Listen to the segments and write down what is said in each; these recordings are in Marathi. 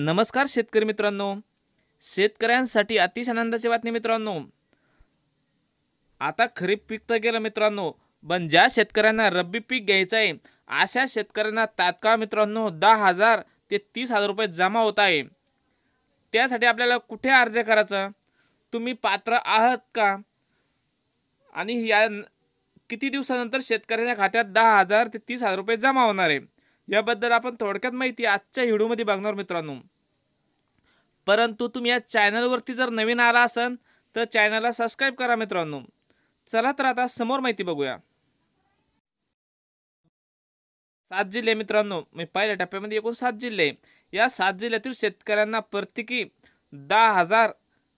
नमस्कार शेतकरी मित्रांनो, शेतकऱ्यांसाठी अतिशय आनंदाची बातमी मित्रांनो। आता खरीप पीक तर गेलं मित्रांनो, पण ज्या शेतकऱ्यांना रब्बी पीक घ्यायचं आहे अशा शेतकऱ्यांना तात्काळ मित्रांनो 10,000 ते 30,000 रुपये जमा होत आहे। त्यासाठी आपल्याला कुठे अर्ज करायचा, तुम्ही पात्र आहात का आणि किती दिवसानंतर शेतकऱ्याच्या खात्यात 10,000 ते 30,000 रुपये जमा होणार आहे याबद्दल आपण थोडक्यात माहिती आजच्या व्हिडिओमध्ये बघणार मित्रांनो। परंतु तुम्ही या चॅनलवरती जर नवीन आला असाल तर चॅनलला सबस्क्राइब करा मित्रांनो। चला तर आता समोर माहिती बघूया। 7 जिल्हे मित्रांनो, मी पहिल्या टप्प्यामध्ये एकूण 7 जिल्हे, या 7 जिल्ह्यातील शेतकऱ्यांना प्रत्येकी 10,000,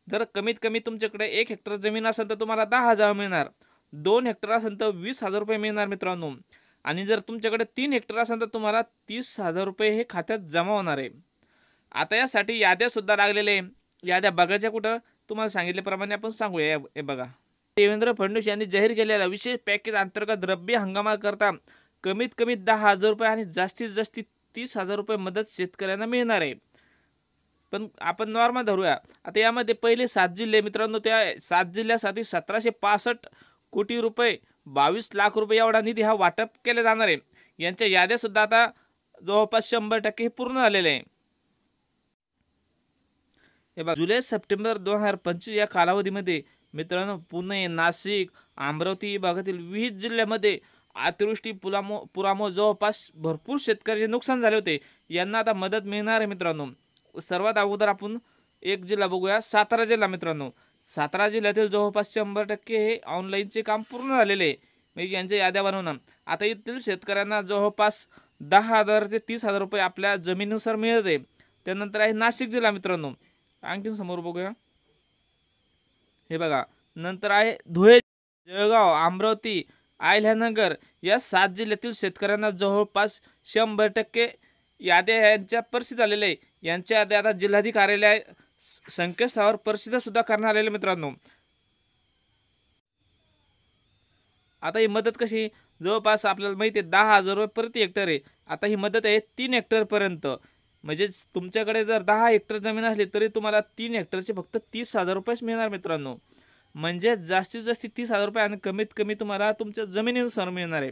जर कमीत कमी तुमच्याकडे 1 हेक्टर जमीन असेल तर तुम्हाला 10,000 मिळणार, 2 हेक्टर असेल तर 20,000 रुपये मिळणार मित्रांनो, आणि जर तुमच्याकडे 3 हेक्टर असेल तर तुम्हाला 30,000 रुपये हे खात्यात जमा होणार आहे। आता यासाठी याद्या सुद्धा लागलेले, याद्या बघायच्या कुठं तुम्हाला सांगितल्याप्रमाणे आपण सांगूया। हे बघा, देवेंद्र फडणवीस यांनी जाहीर केलेल्या विशेष पॅकेज अंतर्गत रब्बी हंगामाकरता कमीत कमी 10,000 रुपये आणि जास्तीत जास्त 30,000 रुपये मदत शेतकऱ्यांना मिळणार आहे। पण आपण नॉर्मल धरूया। आता यामध्ये पहिले 7 जिल्हे मित्रांनो, त्या 7 जिल्ह्यासाठी 1765 कोटी रुपये 22 लाख रुपये एवढा निधी हा वाटप केला जाणार आहे। यांच्या याद्या सुद्धा आता जवळपास 100% पूर्ण झालेले आहे। हे बघा, जुलै सप्टेंबर 2025 या कालावधीमध्ये मित्रांनो पुणे, नाशिक, अमरावती भागातील विविध जिल्ह्यामध्ये अतिवृष्टी पुरामुळे जवळपास भरपूर शेतकऱ्याचे नुकसान झाले होते, यांना आता मदत मिळणार आहे मित्रांनो। सर्वात अगोदर आपण एक जिल्हा बघूया, सातारा जिल्हा मित्रांनो। सातारा जिल्ह्यातील जवळपास 100% हे ऑनलाईनचे काम पूर्ण झालेले आहे, म्हणजे यांच्या याद्या बनवणं। आता येथील शेतकऱ्यांना जवळपास 10,000 ते 30,000 रुपये आपल्या जमिनीनुसार मिळते। त्यानंतर आहे नाशिक जिल्हा मित्रांनो, आणखीन समोर बघूया। हे बघा, नंतर आहे धुळे, जळगाव, अमरावती, अहिल्यानगर, या 7 जिल्ह्यातील शेतकऱ्यांना जवळपास 100% याद्या यांच्या प्रसिद्ध झालेल्या आहे। यांच्या याद्या आता जिल्हाधिकारी संकेतस्थळावर प्रसिद्ध सुद्धा करण्यात आलेले मित्रांनो। आता ही मदत कशी, जवळपास आपल्याला माहिती आहे 10,000 रुपये प्रति हेक्टर आहे। आता ही मदत आहे 3 हेक्टर पर्यंत, म्हणजे तुमच्याकडे जर 10 हेक्टर जमीन असली तरी तुम्हाला 3 हेक्टरचे फक्त 30,000 रुपयेच मिळणार मित्रांनो। म्हणजे जास्तीत जास्त 30,000 रुपये आणि कमीत कमी तुम्हाला तुमच्या जमिनीनुसार मिळणार आहे।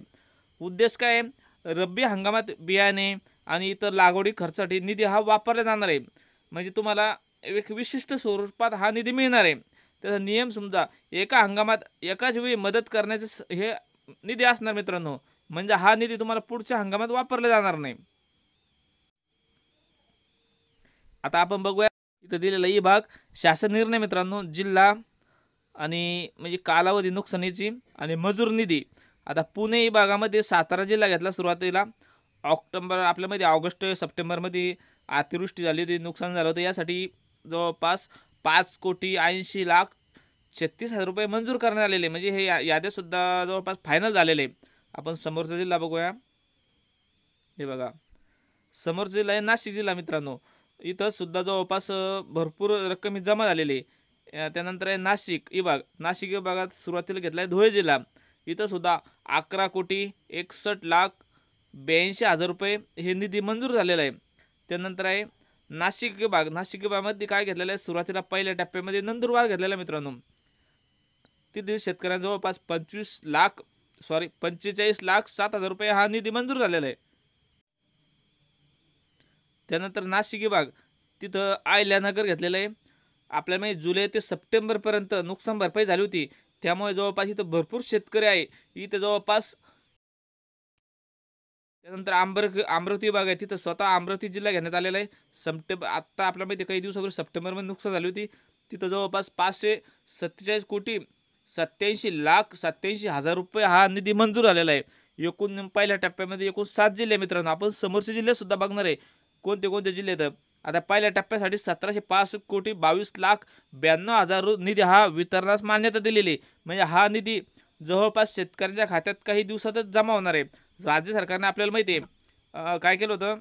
उद्देश काय आहे, रब्बी हंगामात बियाणे आणि इतर लागवडी खर्चासाठी निधी हा वापरला जाणार आहे। म्हणजे तुम्हाला एक विशिष्ट स्वरूपात हा निधी मिळणार आहे। त्याचा नियम समजा, एका हंगामात एकाच वेळी मदत करण्याचे हे निधी असणार मित्रांनो, म्हणजे हा निधी तुम्हाला पुढच्या हंगामात वापरला जाणार नाही। आता आपण बघूया इथं दिलेला ई भाग, शासन निर्णय मित्रांनो, जिल्हा आणि म्हणजे कालावधी नुकसानीची आणि मजूर निधी। आता पुणे विभागामध्ये सातारा जिल्हा घेतला सुरुवातीला, ऑक्टोबर आपल्यामध्ये ऑगस्ट सप्टेंबरमध्ये अतिवृष्टी झाली होती, नुकसान झालं होतं, यासाठी जवळपास 5,80,36,36,000 रुपये मंजूर करण्यात आलेले, म्हणजे हे याद्या सुद्धा जवळपास फायनल झालेले। आपण समोरचा जिल्हा बघूया। हे बघा, समोरचा जिल्हा आहे नाशिक जिल्हा मित्रांनो, इथं सुद्धा जवळपास भरपूर रक्कम जमा झालेली आहे। त्यानंतर आहे नाशिक विभाग, नाशिक विभागात सुरुवातीला घेतला आहे धुळे जिल्हा, इथं सुद्धा 11,61,82,000 रुपये हे निधी मंजूर झालेला आहे। त्यानंतर आहे नाशिक विभाग, नाशिक विभागामध्ये काय घेतलेलं आहे, सुरुवातीला पहिल्या टप्प्यामध्ये नंदुरबार घेतलेला मित्रांनो, तिथे शेतकऱ्यांना जवळपास 45,07,000 रुपये हा निधी मंजूर झालेला आहे। त्यानंतर नाशिक विभाग, तिथं अहिल्यानगर घेतलेलं आहे, आपल्याला म्हणजे जुलै ते सप्टेंबरपर्यंत नुकसान भरपाई झाली होती, त्यामुळे जवळपास इथं भरपूर शेतकरी आहे इथं जवळपास। त्यानंतर अमरावती विभाग आहे, तिथं स्वतः अमरावती जिल्हा घेण्यात आलेला आहे। आत्ता आपल्या माहिती काही दिवसापूर्वी सप्टेंबरमध्ये नुकसान झाली होती, तिथं जवळपास 547,87,87,000 रुपये हा निधी मंजूर झालेला आहे। एकूण पहिल्या टप्प्यामध्ये एकूण 7 जिल्हे मित्रांनो, आपण समोरचे जिल्हे सुद्धा बघणार आहे कोणते कोणते जिल्हे आहेत। आता पहिल्या टप्प्यासाठी 17,65,22,92,000 निधी हा वितरणास मान्यता दिलेली, म्हणजे हा निधी जवळपास शेतकऱ्यांच्या खात्यात काही दिवसातच जमा होणार आहे। राज्य सरकारने आपल्याला माहिती आहे काय केलं होतं,